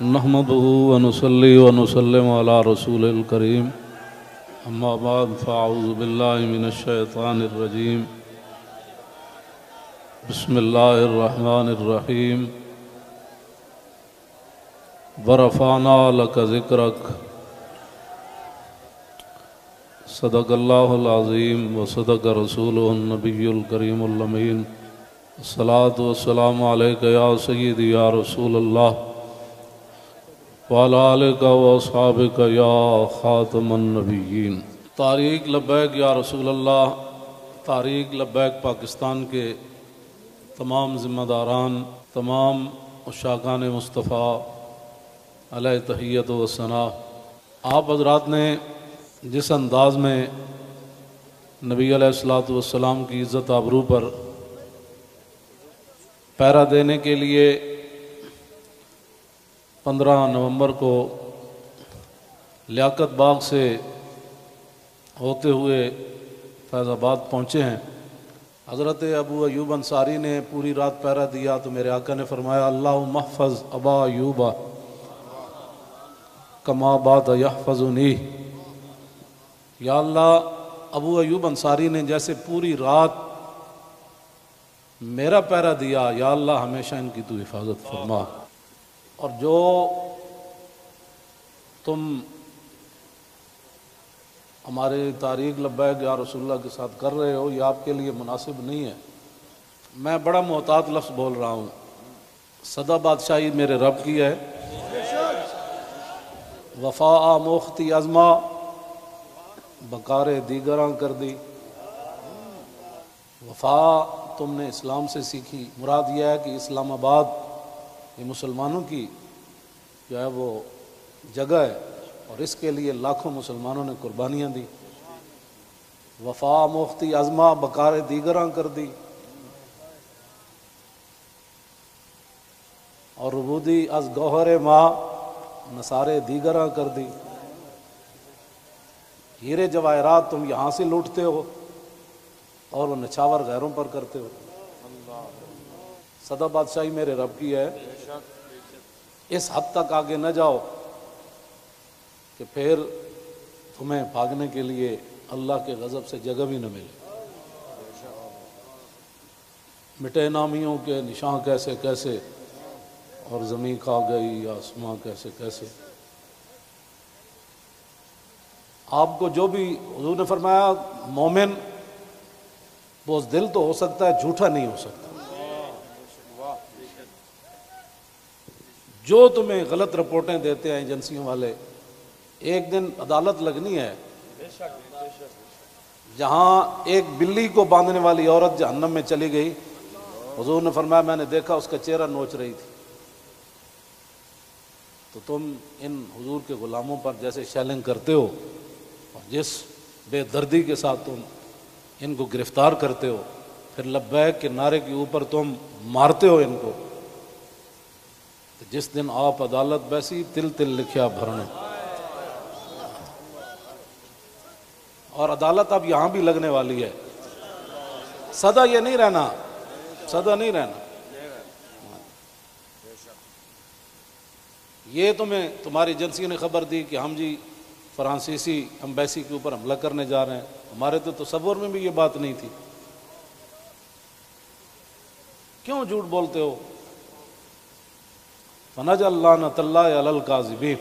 نحمده ونصلي ونسلم على رسول الكريم اما بعد فاعوذ بالله من الشيطان الرجيم بسم الله الرحمن الرحيم ورفعنا لك ذكرك صدق الله العظيم وصدق رسوله النبي الكريم الأمين الصلاة والسلام عليك يا سيدي يا رسول الله وعلى آلِكَ وَأَصْحَابِكَ يَا خاتم النبیین۔ تحریک لبیک یا رسول اللہ، تحریک لبیک پاکستان کے تمام ذمہ داران، تمام عشاقان مصطفیٰ علیہ تحیت و ثنا، آپ حضرات نے جس انداز میں نبی علیہ الصلوۃ والسلام کی عزت آبرو پر پہرا دینے کے لیے 15 نومبر کو لیاقت باغ سے ہوتے ہوئے فیض آباد پہنچے ہیں۔ حضرت ابو ایوب انصاری نے پوری رات پہرا دیا تو میرے آقا نے فرمایا اللہم احفظ ابا ایوب کما بات یحفظنی، یا اللہ ابو ایوب انصاری نے جیسے پوری رات میرا پہرا دیا، یا اللہ ہمیشہ ان کی تو حفاظت فرما۔ اور جو تم ہمارے تحریک لبیک یا رسول اللہ کے ساتھ کر رہے ہو، یہ آپ کے لیے مناسب نہیں ہے۔ میں بڑا محتاط لفظ بول رہا ہوں، سدا بادشاہی میرے رب کی ہے، وفا موختی ازما بکار دیگراں کر دی۔ وفا تم نے اسلام سے سیکھی، مراد یہ ہے کہ اسلام آباد یہ مسلمانوں کی جو ہے وہ جگہ ہے، اور اس کے لیے لاکھوں مسلمانوں نے قربانیاں دی۔ وفا موختی ازما بکار دیگراں کر دی، اور ربودی از گوہر ماں نثارے دیگراں کر دی۔ ہیرے جواہرات تم یہاں سے لوٹتے ہو اور وہ نچھاور غیروں پر کرتے ہو۔ سدا بادشاہی میرے رب کی ہے، اس حد تک آگے نہ جاؤ کہ پھر تمہیں بھاگنے کے لیے اللہ کے غضب سے جگہ بھی نہ ملے۔ مٹے نامیوں کے نشان کیسے کیسے، اور زمین کھا گئی آسماں کیسے کیسے۔ آپ کو جو بھی حضور نے فرمایا مومن بزدل تو ہو سکتا ہے، جھوٹا نہیں ہو سکتا۔ جو تمہیں غلط رپورٹیں دیتے ہیں ایجنسیوں والے، ایک دن عدالت لگنی ہے جہاں ایک بلی کو باندھنے والی عورت جہنم میں چلی گئی۔ حضور نے فرمایا میں نے دیکھا اس کا چہرہ نوچ رہی تھی۔ تو تم ان حضور کے غلاموں پر جیسے شیلنگ کرتے ہو اور جس بے دردی کے ساتھ تم ان کو گرفتار کرتے ہو، پھر لبیک کے نعرے کے اوپر تم مارتے ہو ان کو، جس دن آپ عدالت بیسی تل تل لکھیا بھرنے۔ اور عدالت اب یہاں بھی لگنے والی ہے، سدا یہ نہیں رہنا، سدا نہیں رہنا۔ یہ تمہیں تمہاری ایجنسی نے خبر دی کہ ہم جی فرانسیسی امبیسی کے اوپر حملہ کرنے جا رہے ہیں، ہمارے تو تصور میں بھی یہ بات نہیں تھی۔ کیوں جھوٹ بولتے ہو؟ فَنَجْعَلْ لَعْنَتَ اللَّهِ عَلَى الْكَاذِبِينَ،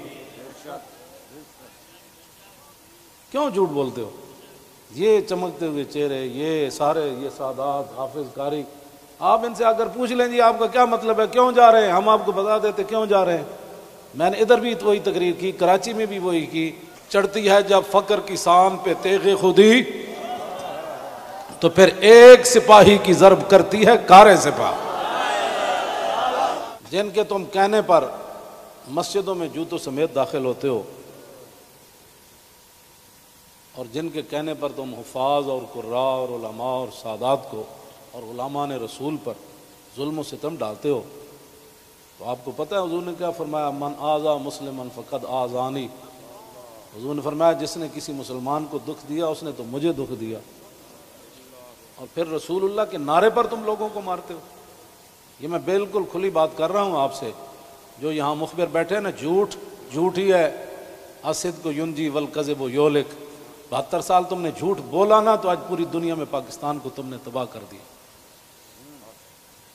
کیوں جھوٹ بولتے ہو؟ یہ چمکتے ہوئے چہرے، یہ سارے یہ سادات حافظ قاری، آپ ان سے اگر پوچھ لیں جی آپ کا کیا مطلب ہے، کیوں جا رہے ہیں، ہم آپ کو بتا دیتے کیوں جا رہے ہیں۔ میں نے ادھر بھی وہی تقریر کی، کراچی میں بھی وہی کی۔ چڑھتی ہے جب فقر کی سان پہ تیغ خودی، تو پھر ایک سپاہی کی ضرب کرتی ہے کار سپاہ۔ جن کے تم کہنے پر مسجدوں میں جوتوں سمیت داخل ہوتے ہو، اور جن کے کہنے پر تم حفاظ اور قراء اور علماء اور سادات کو اور غلامان رسول پر ظلم و ستم ڈالتے ہو، تو آپ کو پتہ ہے حضور نے کیا فرمایا، من آذا مسلما فقد آذانی۔ حضور نے فرمایا جس نے کسی مسلمان کو دکھ دیا اس نے تو مجھے دکھ دیا، اور پھر رسول اللہ کے نعرے پر تم لوگوں کو مارتے ہو۔ یہ میں بالکل کھلی بات کر رہا ہوں آپ سے جو یہاں مخبر بیٹھے نا، جھوٹ ہی ہے. الصدق ینجی والکذب یہلک. 72 سال تم نے جھوٹ بولا نا تو آج پوری دنیا میں پاکستان کو تم نے تباہ کر دیا.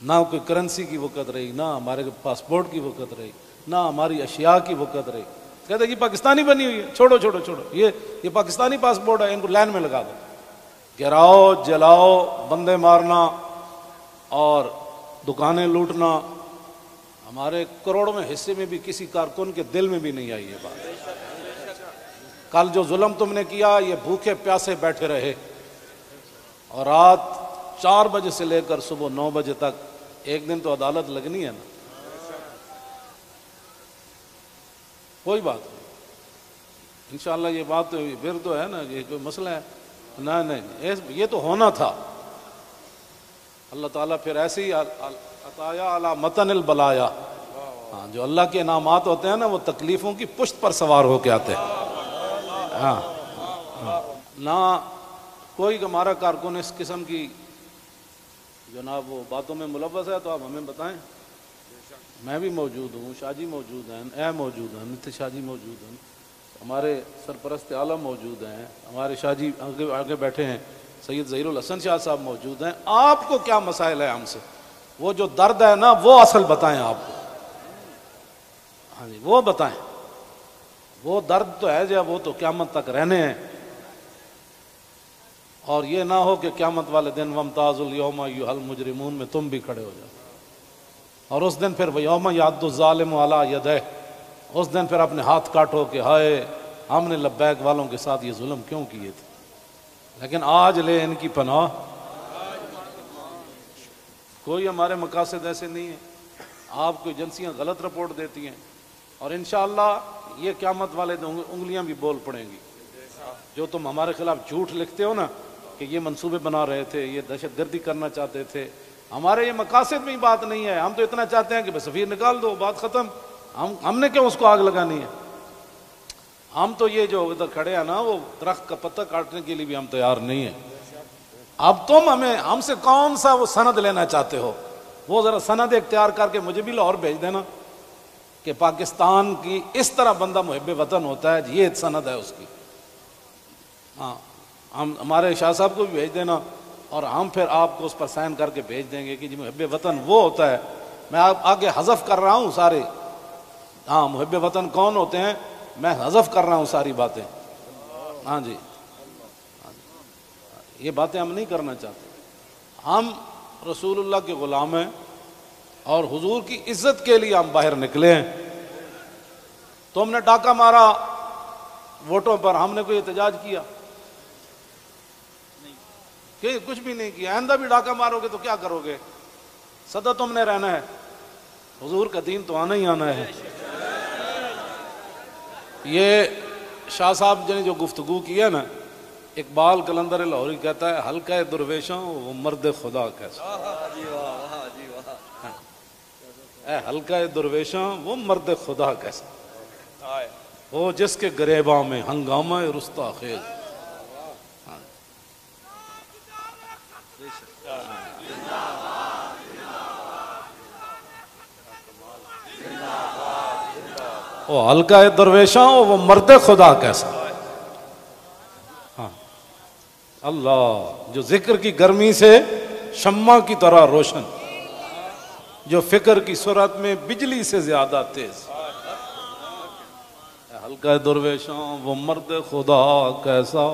نہ کوئی کرنسی کی وقت رہی، نہ ہمارے پاسپورٹ کی وقت رہی، نہ ہماری اشیاء کی وقت رہی. کہتے ہیں یہ پاکستانی بنی ہوئی ہے، چھوڑو چھوڑو چھوڑو، یہ پاکستانی پاسپورٹ ہے، ان کو لائن میں لگا دو. گراؤ، جلاؤ، بندے مارنا اور دکانیں لوٹنا، ہمارے کروڑوں میں حصے میں بھی کسی کارکن کے دل میں بھی نہیں آئی یہ بات. کل جو ظلم تم نے کیا، یہ بھوکے پیاسے بیٹھے رہے اور رات 4 بجے سے لے کر صبح 9 بجے تک. ایک دن تو عدالت لگنی ہے نا. کوئی بات نہیں، انشاءاللہ یہ بات پھر تو ہے نا، یہ کوئی مسئلہ ہے نہیں، یہ تو ہونا تھا. اللہ تعالیٰ پھر ایسے ہی عطایا علی متن البلایا. ہاں، جو اللہ کے انعامات ہوتے ہیں نا وہ تکلیفوں کی پشت پر سوار ہو کے آتے ہیں. ہاں، نہ کوئی ہمارا کارکن اس قسم کی جناب وہ باتوں میں ملوث ہے تو آپ ہمیں بتائیں. میں بھی موجود ہوں، شاہ جی موجود ہیں، اے موجود ہیں، نت شاہ جی موجود ہیں، ہمارے سرپرست عالم موجود ہیں، ہمارے شاہ جی آگے بیٹھے ہیں، سید ظہیر الحسن شاہ صاحب موجود ہیں. آپ کو کیا مسائل ہے ہم سے؟ وہ جو درد ہے نا وہ اصل بتائیں آپ کو. ہاں جی، وہ بتائیں. وہ درد تو ہے جب وہ تو قیامت تک رہنے ہیں. اور یہ نہ ہو کہ قیامت والے دن وامتاز الیوم ایھا المجرمون میں تم بھی کھڑے ہو جاؤ. اور اس دن پھر یوم یعض الظالم علی یدیہ، اس دن پھر اپنے ہاتھ کاٹو کہ ہائے ہم نے لبیک والوں کے ساتھ یہ ظلم کیوں کیے تھے. لیکن آج لے ان کی پناہ. کوئی ہمارے مقاصد ایسے نہیں ہیں. آپ کو ایجنسیاں غلط رپورٹ دیتی ہیں اور انشاءاللہ یہ قیامت والے دن انگلیاں بھی بول پڑیں گی. جو تم ہمارے خلاف جھوٹ لکھتے ہو نا کہ یہ منصوبے بنا رہے تھے، یہ دہشت گردی کرنا چاہتے تھے، ہمارے یہ مقاصد میں ہی بات نہیں ہے. ہم تو اتنا چاہتے ہیں کہ بس سفیر نکال دو، بات ختم. ہم نے کیوں اس کو آگ لگانی ہے؟ ہم تو یہ جو ادھر کھڑے ہیں نا وہ درخت کا پتہ کاٹنے کے لیے بھی ہم تیار نہیں ہیں. اب تم ہم سے کون سا وہ سند لینا چاہتے ہو؟ وہ ذرا سند اختیار کر کے مجھے بھی لاہور بھیج دینا کہ پاکستان کی اس طرح بندہ محب وطن ہوتا ہے، یہ سند ہے اس کی. ہاں، ہم ہمارے شاہ صاحب کو بھی بھیج دینا اور ہم پھر آپ کو اس پر سائن کر کے بھیج دیں گے کہ جی محب وطن وہ ہوتا ہے. میں آپ آگے حذف کر رہا ہوں سارے. ہاں، محب وطن کون ہوتے ہیں میں حذف کر رہا ہوں ساری باتیں. ہاں جی، یہ باتیں ہم نہیں کرنا چاہتے. ہم رسول اللہ کے غلام ہیں اور حضور کی عزت کے لیے ہم باہر نکلے ہیں. تم نے ڈاکہ مارا ووٹوں پر، ہم نے کوئی احتجاج کیا؟ کہ کچھ بھی نہیں کیا. آئندہ بھی ڈاکہ مارو گے تو کیا کرو گے؟ سدا تم نے رہنا ہے. حضور کا دین تو آنا ہی آنا ہے. یہ شاہ صاحب نے جو گفتگو کی ہے نا، اقبال قلندر لاہوری کہتا ہے حلقہ درویشوں وہ مرد خدا کیسا. اے حلقہ درویشوں وہ مرد خدا کیسا، وہ جس کے گریباں میں ہنگامہ رستا خیز. وہ حلقہ درویشاں وہ مرد خدا کیسا. ہاں، اللہ جو ذکر کی گرمی سے شمع کی طرح روشن، جو فکر کی سرعت میں بجلی سے زیادہ تیز. حلقہ درویشاں وہ مرد خدا کیسا.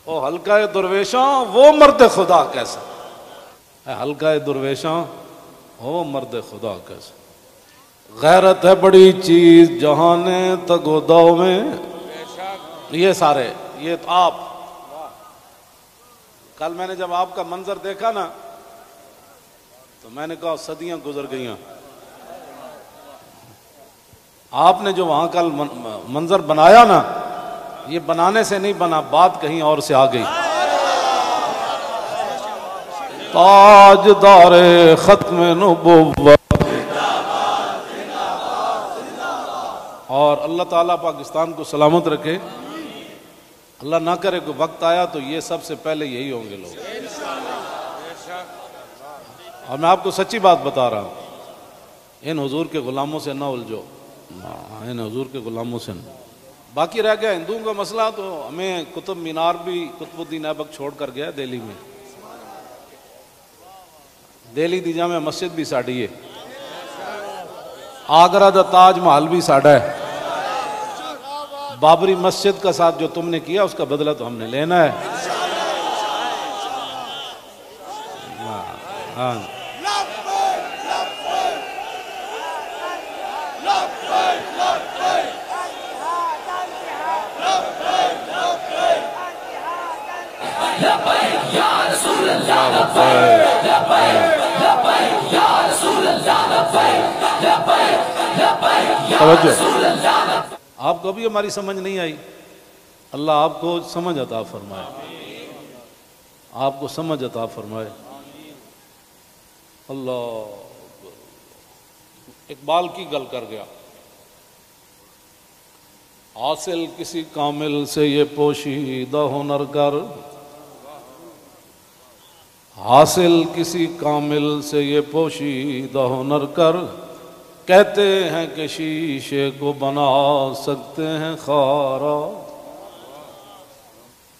وہ حلقہ درویشاں وہ مرد خدا کیسا. حلقہ درویشاں وہ مرد خدا کیسا. غیرت ہے بڑی چیز جہان تگوداؤ میں. یہ سارے یہ تو آپ کل میں نے جب آپ کا منظر دیکھا نا تو میں نے کہا صدیاں گزر گئیں. آپ نے جو وہاں کل منظر بنایا نا، یہ بنانے سے نہیں بنا، بات کہیں اور سے آ گئی. تاجدار ختم نبوت. اور اللہ تعالیٰ پاکستان کو سلامت رکھے. اللہ نہ کرے کوئی وقت آیا تو یہ سب سے پہلے یہی ہوں گے لوگ. اور میں آپ کو سچی بات بتا رہا ہوں، ان حضور کے غلاموں سے نہ الجھو، ان حضور کے غلاموں سے نہ۔ باقی رہ گیا ہندوؤں کا مسئلہ، تو ہمیں قطب مینار بھی قطب الدین ایبک چھوڑ کر گیا دہلی میں، دہلی دی جامع مسجد بھی ساڑی ہے، آگرہ دا تاج محل بھی ساڑا ہے، بابری مسجد کا ساتھ جو تم نے کیا اس کا بدلہ تو ہم نے لینا ہے۔ ہاں آپ کو بھی ہماری سمجھ نہیں آئی، اللہ آپ کو سمجھ عطا فرمائے، آپ کو سمجھ عطا فرمائے۔ اللہ اقبال کی گل کر گیا، حاصل کسی کامل سے یہ پوشیدہ ہنر کر، حاصل کسی کامل سے یہ پوشیدہ ہنر کر، کہتے ہیں کہ شیشے کو بنا سکتے ہیں خارا۔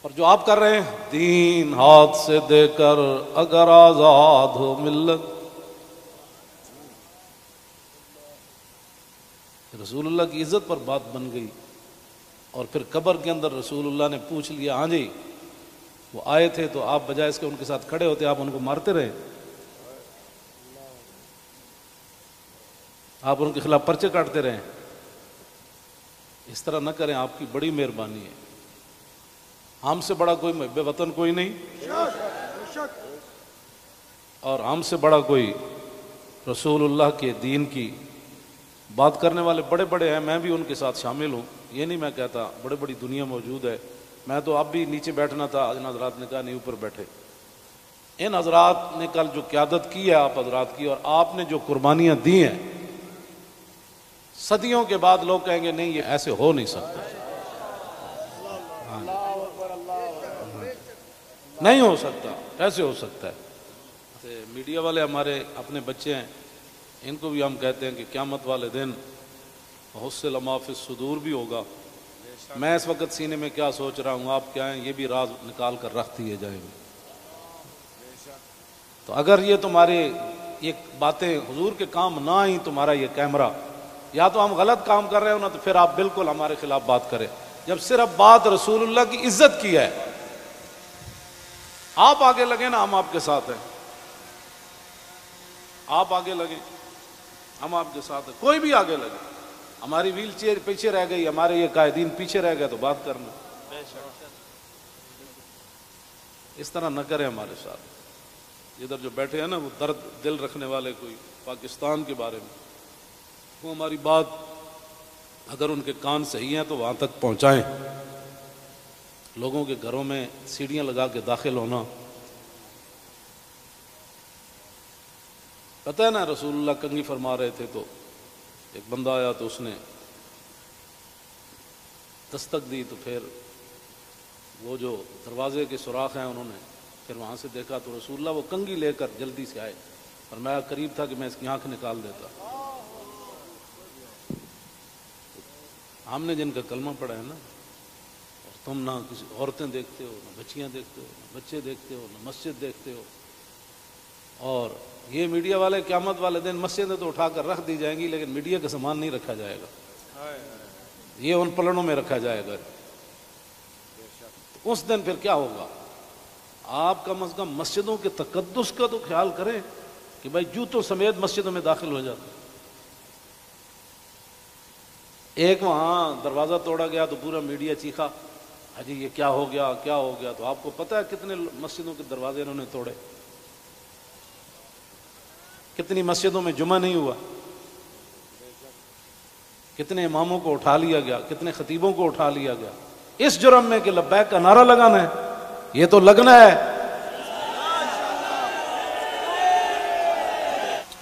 اور جو آپ کر رہے ہیں، دین ہاتھ سے دے کر اگر آزاد ہو ملت، رسول اللہ کی عزت پر بات بن گئی، اور پھر قبر کے اندر رسول اللہ نے پوچھ لیا، ہاں جی وہ آئے تھے تو آپ بجائے اس کے ان کے ساتھ کھڑے ہوتے، آپ ان کو مارتے رہے، آپ ان کے خلاف پرچے کاٹتے رہے، اس طرح نہ کریں، آپ کی بڑی مہربانی ہے، ہم سے بڑا کوئی محب وطن کوئی نہیں، اور ہم سے بڑا کوئی رسول اللہ کے دین کی بات کرنے والے بڑے بڑے ہیں، میں بھی ان کے ساتھ شامل ہوں، یہ نہیں میں کہتا، بڑے بڑی دنیا موجود ہے، میں تو اب بھی نیچے بیٹھنا تھا، ان حضرات نے کہا نہیں اوپر بیٹھے۔ ان حضرات نے کل جو قیادت کی ہے آپ حضرات کی، اور آپ نے جو قربانیاں دی ہیں، صدیوں کے بعد لوگ کہیں گے نہیں یہ ایسے ہو نہیں سکتا، نہیں ہو سکتا، ایسے ہو سکتا ہے۔ میڈیا والے ہمارے اپنے بچے ہیں، ان کو بھی ہم کہتے ہیں کہ قیامت والے دن حصل ما فی الصدور بھی ہوگا۔ میں اس وقت سینے میں کیا سوچ رہا ہوں، آپ کیا ہیں، یہ بھی راز نکال کر رکھ دیے جائیں گے۔ تو اگر یہ تمہارے یہ باتیں حضور کے کام نہ آئیں، تمہارا یہ کیمرہ، یا تو ہم غلط کام کر رہے ہو نا، تو پھر آپ بالکل ہمارے خلاف بات کریں۔ جب صرف بات رسول اللہ کی عزت کی ہے، آپ آگے لگے نا، ہم آپ کے ساتھ ہیں، آپ آگے لگیں، ہم آپ کے ساتھ ہیں، کوئی بھی آگے لگے، ہماری ویل چیئر پیچھے رہ گئی، ہمارے یہ قائدین پیچھے رہ گئے تو بات کرنا، اس طرح نہ کریں ہمارے ساتھ۔ ادھر جو بیٹھے ہیں نا، وہ درد دل رکھنے والے کوئی پاکستان کے بارے میں، وہ ہماری بات اگر ان کے کان صحیح ہیں تو وہاں تک پہنچائیں۔ لوگوں کے گھروں میں سیڑھیاں لگا کے داخل ہونا، پتہ ہے نا رسول اللہ کنگھی فرما رہے تھے تو ایک بندہ آیا تو اس نے دستک دی، تو پھر وہ جو دروازے کے سوراخ ہیں انہوں نے پھر وہاں سے دیکھا تو رسول اللہ وہ کنگھی لے کر جلدی سے آئے، اور میں قریب تھا کہ میں اس کی آنکھ نکال دیتا۔ ہم نے جن کا کلمہ پڑھا ہے نا، اور تم نہ کسی عورتیں دیکھتے ہو، نہ بچیاں دیکھتے ہو، نہ بچے دیکھتے ہو، نہ مسجد دیکھتے ہو، اور یہ میڈیا والے قیامت والے دن مسجدیں تو اٹھا کر رکھ دی جائیں گی، لیکن میڈیا کا سامان نہیں رکھا جائے گا، یہ ان پلڑوں میں رکھا جائے گا۔ اس دن پھر کیا ہوگا؟ آپ کم از کم مسجدوں کے تقدس کا تو خیال کریں کہ بھائی جوتوں سمیت مسجدوں میں داخل ہو جاتے۔ ایک وہاں دروازہ توڑا گیا تو پورا میڈیا چیخا، حجی یہ کیا ہو گیا، کیا ہو گیا؟ تو آپ کو پتہ ہے کتنے مسجدوں کے دروازے انہوں نے توڑے، کتنی مسجدوں میں جمعہ نہیں ہوا، کتنے اماموں کو اٹھا لیا گیا، کتنے خطیبوں کو اٹھا لیا گیا، اس جرم میں کہ لبیک کا نعرہ لگانا ہے، یہ تو لگنا ہے۔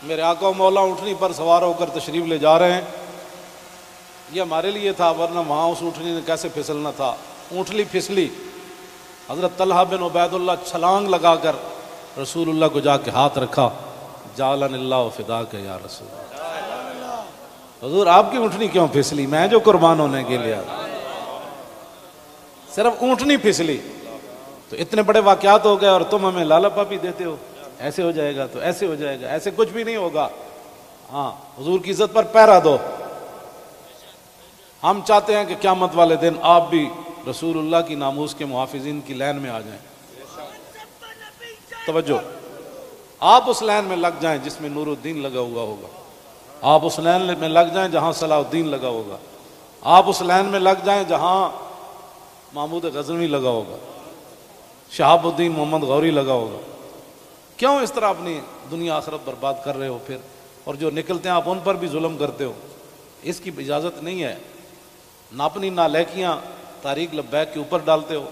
میرے آقا و مولا اونٹنی پر سوار ہو کر تشریف لے جا رہے ہیں، یہ ہمارے لیے تھا، ورنہ وہاں اس اونٹنی نے کیسے پھسلنا تھا، اونٹلی پھسلی، حضرت طلحہ بن عبید اللہ چھلانگ لگا کر رسول اللہ کو جا کے ہاتھ رکھا، جعلن اللہ فداک یا رسول اللہ۔ حضور آپ کی اونٹنی کیوں پھسلی؟ میں جو قربان ہونے کے لیے صرف اونٹنی پھسلی تو اتنے بڑے واقعات ہو گئے اور تم ہمیں لالا پاپی دیتے ہو، ایسے ہو جائے گا تو ایسے ہو جائے گا، ایسے کچھ بھی نہیں ہوگا۔ ہاں حضور کی عزت پر پہرا دو۔ ہم چاہتے ہیں کہ قیامت والے دن آپ بھی رسول اللہ کی ناموس کے محافظین کی لائن میں آ جائیں۔ توجہ، آپ اس لائن میں لگ جائیں جس میں نور الدین لگا ہوا ہوگا، آپ اس لائن میں لگ جائیں جہاں صلاح الدین لگا ہوگا، آپ اس لائن میں لگ جائیں جہاں محمود غزنوی لگا ہوگا، شہاب الدین محمد غوری لگا ہوگا۔ کیوں اس طرح اپنی دنیا آخرت برباد کر رہے ہو پھر؟ اور جو نکلتے ہیں آپ ان پر بھی ظلم کرتے ہو، اس کی اجازت نہیں ہے۔ نہ اپنی نالائکیاں تاریخ لبیک کے اوپر ڈالتے ہو،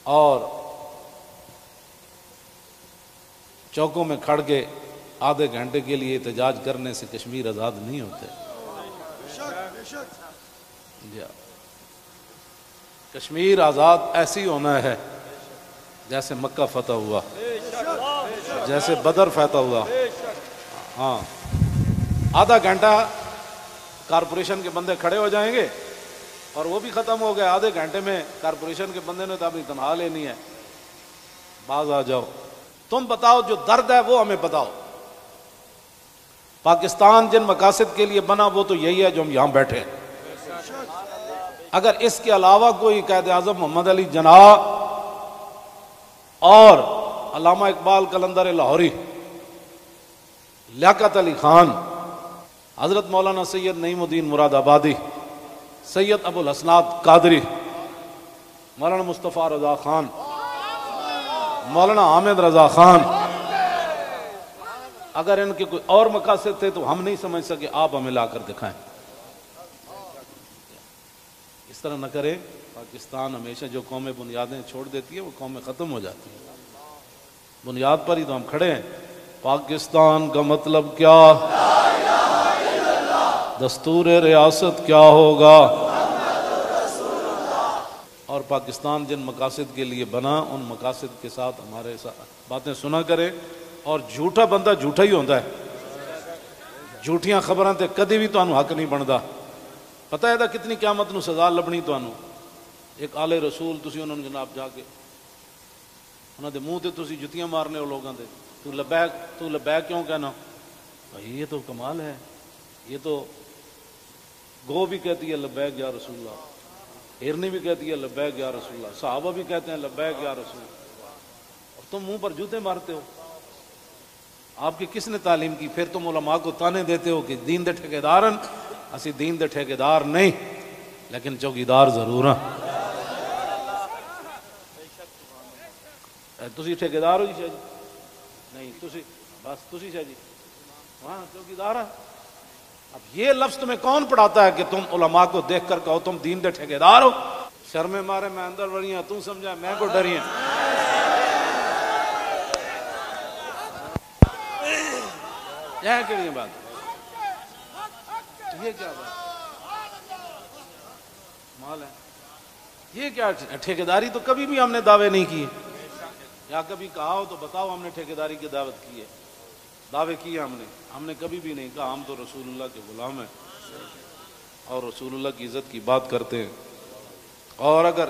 اور چوکوں میں کھڑ کے آدھے گھنٹے کے لیے احتجاج کرنے سے کشمیر آزاد نہیں ہوتے۔ کشمیر آزاد ایسی ہونا ہے جیسے مکہ فتح ہوا، جیسے بدر فتح ہوا۔ ہاں آدھا گھنٹہ کارپوریشن کے بندے کھڑے ہو جائیں گے اور وہ بھی ختم ہو گئے، آدھے گھنٹے میں کارپوریشن کے بندے نے تو اپنی تنخواہ لینی ہے، باز آ جاؤ۔ تم بتاؤ جو درد ہے وہ ہمیں بتاؤ۔ پاکستان جن مقاصد کے لیے بنا وہ تو یہی ہے جو ہم یہاں بیٹھے ہیں۔ اگر اس کے علاوہ کوئی قائد اعظم محمد علی جناح اور علامہ اقبال قلندر لاہوری، لیاقت علی خان، حضرت مولانا سید نعیم الدین مراد آبادی، سید ابو الحسنات قادری، مولانا مصطفیٰ رضا خان، مولانا حامد رضا خان، اگر ان کے کوئی اور مقاصد تھے تو ہم نہیں سمجھ سکے، آپ ہمیں لا کر دکھائیں۔ اس طرح نہ کریں۔ پاکستان ہمیشہ جو قومیں بنیادیں چھوڑ دیتی ہیں وہ قومیں ختم ہو جاتی ہیں۔ بنیاد پر ہی تو ہم کھڑے ہیں۔ پاکستان کا مطلب کیا؟ دستور ریاست کیا ہوگا؟ اور پاکستان جن مقاصد کے لیے بنا ان مقاصد کے ساتھ ہمارے ساتھ باتیں سنا کرے۔ اور جھوٹا بندہ جھوٹا ہی ہوتا ہے، جھوٹیاں خبراں تے کدی بھی تانوں حق نہیں بندا۔ پتہ ہے کتنی قیامت نو سزا لبنی تانوں۔ ایک آل رسول تسی انہوں نے جناب جا کے انہوں دے منہ تے تسی جتیاں مارنے ہو لوگاں دے، تو لبیک کیوں کہنا؟ بھائی یہ تو کمال ہے، یہ تو گو بھی کہتی ہے لبیک یا رسول اللہ، ہرنی بھی کہتی ہے لبیک یا رسول اللہ، صحابہ بھی کہتے ہیں لبیک یا رسول اللہ، اور تم منہ پر جوتے مارتے ہو۔ آپ کی کس نے تعلیم کی؟ پھر تم علماء کو تانے دیتے ہو کہ دین دے ٹھیکیدارن، اسی دین دے ٹھیکیدار نہیں لیکن چوکیدار ضرور ہیں۔ تسی ٹھیکیدار ہو جی شاہ جی؟ نہیں تسی بس تسی شاہ جی ہاں چوکیدار ہیں۔ اب یہ لفظ تمہیں کون پڑھاتا ہے کہ تم علماء کو دیکھ کر کہو تم دین دے ٹھیکیدار ہو؟ شرم مارے میں اندر بڑی ہوں، تم سمجھا میں کو ڈری ہیں۔ یہ کیڑی بات؟ یہ کیا بات مال ہے؟ یہ کیا ٹھیکیداری؟ تو کبھی بھی ہم نے دعوے نہیں کیے، یا کبھی کہا ہو تو بتاؤ ہم نے ٹھیکیداری کی دعوت کی ہے، دعوے کیے ہم نے کبھی بھی نہیں کہا ہم تو رسول اللہ کے غلام ہیں اور رسول اللہ کی عزت کی بات کرتے ہیں۔ اور اگر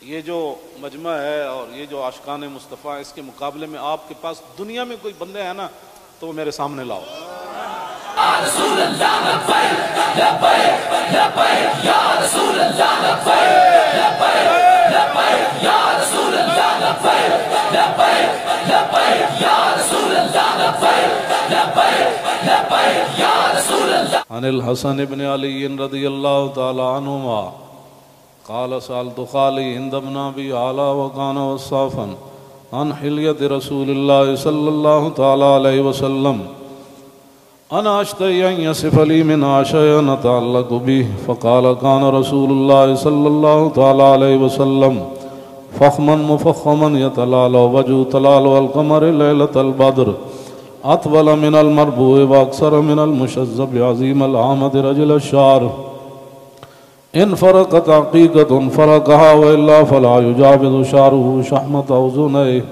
یہ جو مجمع ہے اور یہ جو عاشقان مصطفیٰ، اس کے مقابلے میں آپ کے پاس دنیا میں کوئی بندے ہیں نا تو وہ میرے سامنے لاؤ۔ رسول اللہ لبیک لبیک لبیک یا رسول اللہ لبیک لبیک لبیک یا رسول اللہ لبیک لبیک لبیک یا رسول اللہ لبیک لبیک لبیک یا رسول اللہ۔ عن الحسن بن علی رضی اللہ تعالی عنہما قال سألت خالي عند ابن أبي علا وكان وصافا عن حلية رسول الله صلى الله تعالى عليه وسلم أنا أشتهي أن يصف لي منها شيئا نتعلق به فقال كان رسول الله صلى الله تعالى عليه وسلم فخما مفخما يتلالى وجه تلال القمر ليلة البدر أطول من المربوع وأكثر من المشذب عظيم العامد رجل الشعر إن فرقت عقيقة فرقها وإلا فلا يجاوز شعره شحمة أذنيه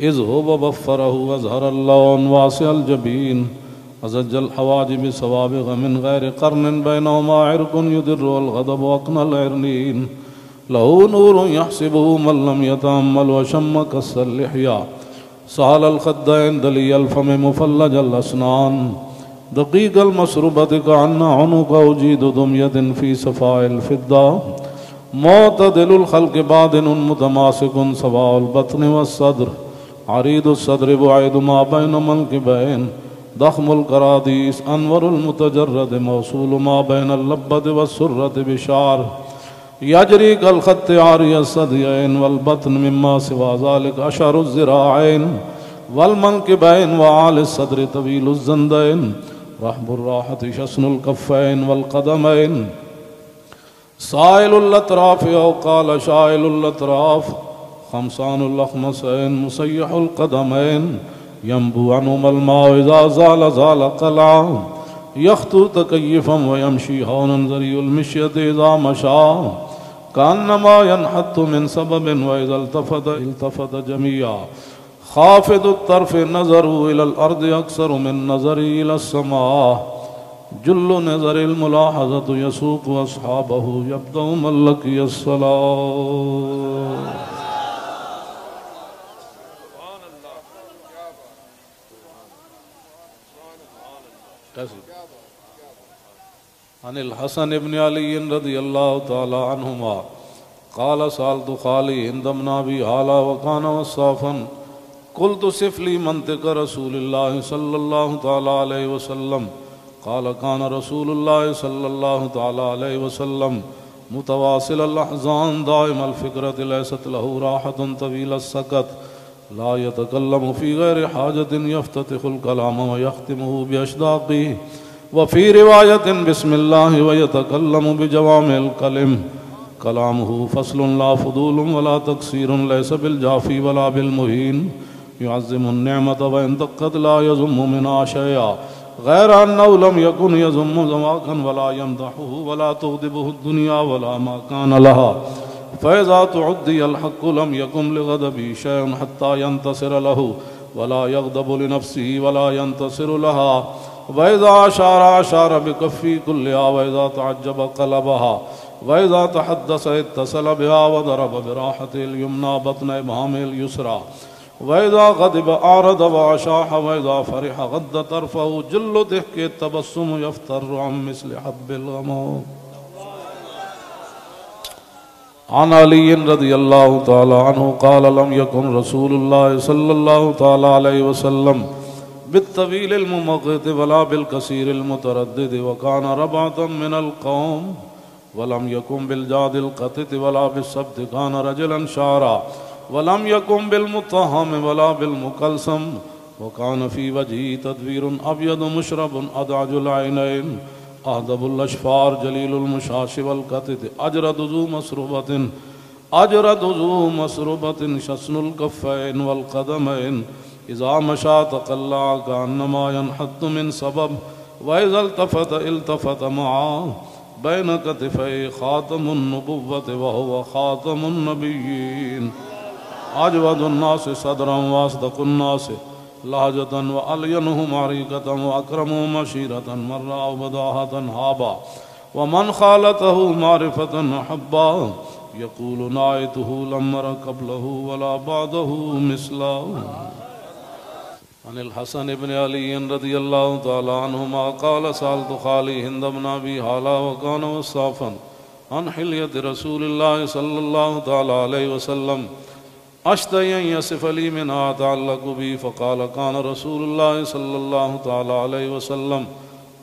إذ هو بفره وأظهر اللون واسع الجبين أزج الحواجب سوابغ من غير قرن بينهما عرق يدر والغضب أقنى العرنين له نور يحسبه من لم يتأمل وشم كس اللحية سهل الخدين دلي الفم مفلج الأسنان دقيق المسربة كأن عنق أجيد دمية في صفاء الفضة معتدل الخلق بادن متماسك سواء البطن والصدر عريض الصدر بعيد ما بين منكبين ضخم القراديس أنور المتجرد موصول ما بين اللبة والسرة بشعر يجري كالخط عاري الثديين والبطن مما سوى ذلك أشعر الذراعين والمنكبين وعالي الصدر طويل الزندين رحب الراحة شسن الكفين والقدمين سائل الأطراف أو قال شائل الأطراف خمسان الأخمسين مسيح القدمين ينبو عنهما الماء إذا زال زال قلعا يخطو تكيفا ويمشي هونا ذري المشية إذا مشى كأنما ينحط من سبب وإذا التفت جميعا خافض الطرف نظره إلى الأرض أكثر من نظري إلى السماء جل نظر الملاحظة يسوق أصحابه يبدأ من لقي الصلاة. عن الحسن بن علي رضي الله تعالى عنهما قال سألت خالي عند ابن أبي هالة وكان وصافا قلت صف لي منطق رسول الله صلى الله تعالى عليه وسلم قال كان رسول الله صلى الله تعالى عليه وسلم متواصل الأحزان دائم الفكرة ليست له راحة طويل السكت لا يتكلم في غير حاجة يفتتح الكلام ويختمه بأشداقه وفي رواية بسم الله ويتكلم بجوامع الكلم كلامه فصل لا فضول ولا تقصير ليس بالجافي ولا بالمهين يعظم النعمة وإن دقت لا يزم منها شيئا غير أنه لم يكن يزم زماكا ولا يمدحه ولا تغضبه الدنيا ولا ما كان لها فإذا تعدي الحق لم يكن لغضبه شيء حتى ينتصر له ولا يغضب لنفسه ولا ينتصر لها وإذا أشار بكفي كلها وإذا تعجب قلبها وإذا تحدث اتصل بها وضرب براحته اليمنى بطن إبهامه اليسرى وإذا غضب أعرض وأشاح وإذا فرح غض طرفه جل ضحك التبسم يفتر عن مثل حب الغمام. عن علي رضي الله تعالى عنه قال لم يكن رسول الله صلى الله تعالى عليه وسلم بالطويل الممقت ولا بالكثير المتردد وكان ربعة من القوم ولم يكن بالجاد القطت ولا بالسبت كان رجلا شعرا ولم يكن بالمطهم ولا بالمكلسم وكان في وجهه تدبير أبيض مشرب أدعج العينين أهدب الأشفار جليل المشاش والقطت أجرد ذو مسربة شسن الكفين والقدمين إذا مشى تقلع كأنما ينحط من سبب وإذا التفت معه بين كتفي خاتم النبوة وهو خاتم النبيين أجود الناس صدرا وأصدق الناس لهجة وألينهم عريقة وأكرمهم عشيرة مرة وبداهة هابا ومن خالته معرفة أحبا يقول نايته لم أر قبله ولا بعده مثله. عن الحسن بن علي رضي الله تعالى عنهما قال سألت خالي هند بن أبي هالة وكان وصافا عن حلية رسول الله صلى الله تعالى عليه وسلم أشتهي أن يصف لي منها أتعلق بي فقال كان رسول الله صلى الله تعالى عليه وسلم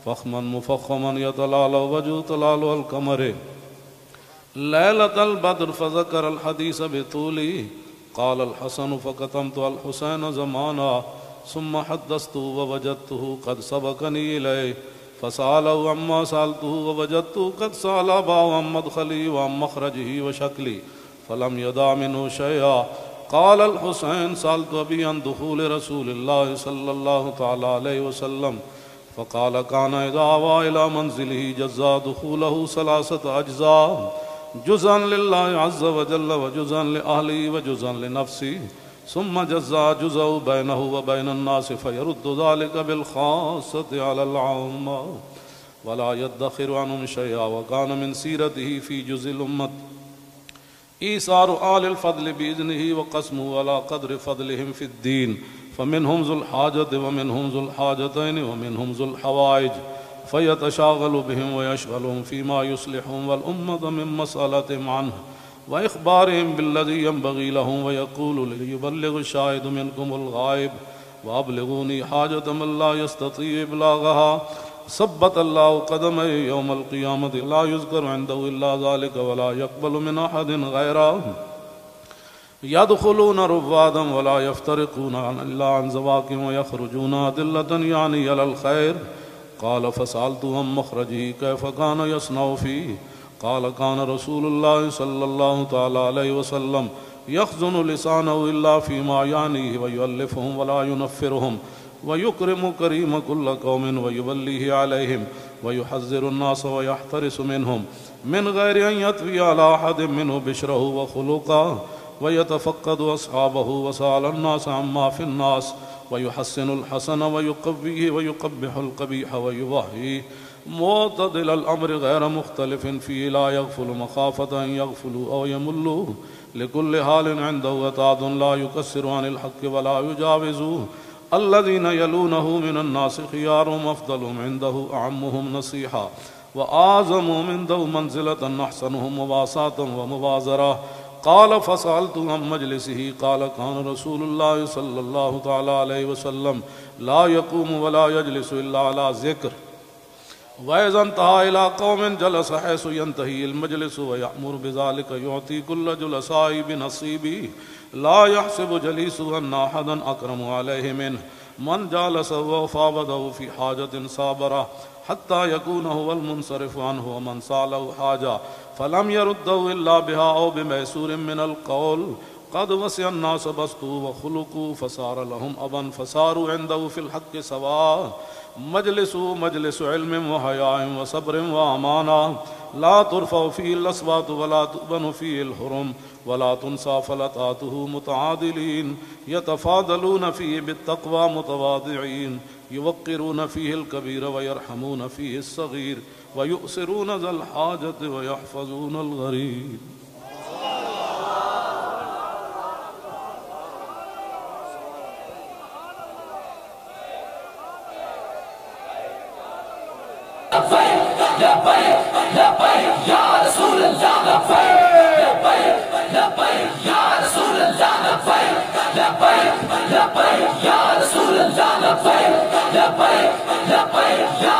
فخما مفخما يتلال وجه تلال القمر ليلة البدر فذكر الحديث بطوله قال الحسن فكتمت الحسين زمانا ثم حدثته ووجدته قد سبقني إليه فسأله عما سألته ووجدته قد سأل أباه عن مدخلي وعن مخرجه وشكلي فلم يدع منه شيئا. قال الحسين سألت أبي عن دخول رسول الله صلى الله تعالى عليه وسلم فقال كان إذا آوى إلى منزله جزا دخوله 3 أجزاء جزءا لله عز وجل وجزءا لأهله وجزءا لنفسه ثم جزا جزء بينه وبين الناس فيرد ذلك بالخاصة على العامة ولا يدخر عنهم شيئا. وكان من سيرته في جزء الأمة إيثار آل الفضل بإذنه وقسمه على قدر فضلهم في الدين، فمنهم ذو الحاجة ومنهم ذو الحاجتين ومنهم ذو الحوائج، فيتشاغل بهم ويشغلهم فيما يصلحهم والأمة من مسألتهم عنه وإخبارهم بالذي ينبغي لهم، ويقول ليبلغ الشاهد منكم الغائب وأبلغوني حاجة من لا يستطيع إبلاغها. ثبت الله قدمه يوم القيامة لا يذكر عنده إلا ذلك ولا يقبل من أحد غيره. يدخلون رفادا ولا يفترقون إلا عن زواكم ويخرجون أدلة يعني على الخير. قال فسألته عن مخرجه كيف كان يصنع فيه؟ قال كان رسول الله صلى الله تعالى عليه وسلم يخزن لسانه إلا فيما يعنيه ويؤلفهم ولا ينفرهم ويكرم كريم كل قوم ويوليه عليهم ويحذر الناس ويحترس منهم من غير أن يطوي على أحد منه بشره وخلقه ويتفقد أصحابه وسأل الناس عما في الناس ويحسن الحسن ويقويه ويقبح القبيح ويوهيه معتدل الأمر غير مختلف فيه لا يغفل مخافة أن يغفلوا أو يملوا لكل حال عنده وتعد لا يكسر عن الحق ولا يجاوزوه. الذين يلونه من الناس خيارهم أفضلهم عنده أعمهم نصيحة وأعظمهم عنده منزلة أحسنهم مواساة ومبازرة. قال فسألت عن مجلسه قال كان رسول الله صلى الله تعالى عليه وسلم لا يقوم ولا يجلس إلا على ذكر، وإذا انتهى إلى قوم جلس حيث ينتهي المجلس ويأمر بذلك يعطي كل جلساء بنصيبه لا يحسب جليسه أن أحدا أكرم عليه منه. من جالسه وفاوضه في حاجة صابره حتى يكون هو المنصرف عنه، ومن سأله حاجة فلم يرده إلا بها أو بميسور من القول قد وسع الناس بسطوا وخلقوا فصار لهم أبا فصاروا عنده في الحق سواء. مجلس علم وحياء وصبر وأمانة لا ترفع فيه الأصوات ولا تؤبن فيه الحرم ولا تنسى فلتاته متعادلين يتفاضلون فيه بالتقوى متواضعين يوقرون فيه الكبير ويرحمون فيه الصغير ويؤثرون ذا الحاجة ويحفظون الغريب. لبيك لبيك يا رسول الله لبيك لبيك لبيك يا رسول الله لبيك لبيك لبيك يا رسول الله لبيك لبيك لبيك يا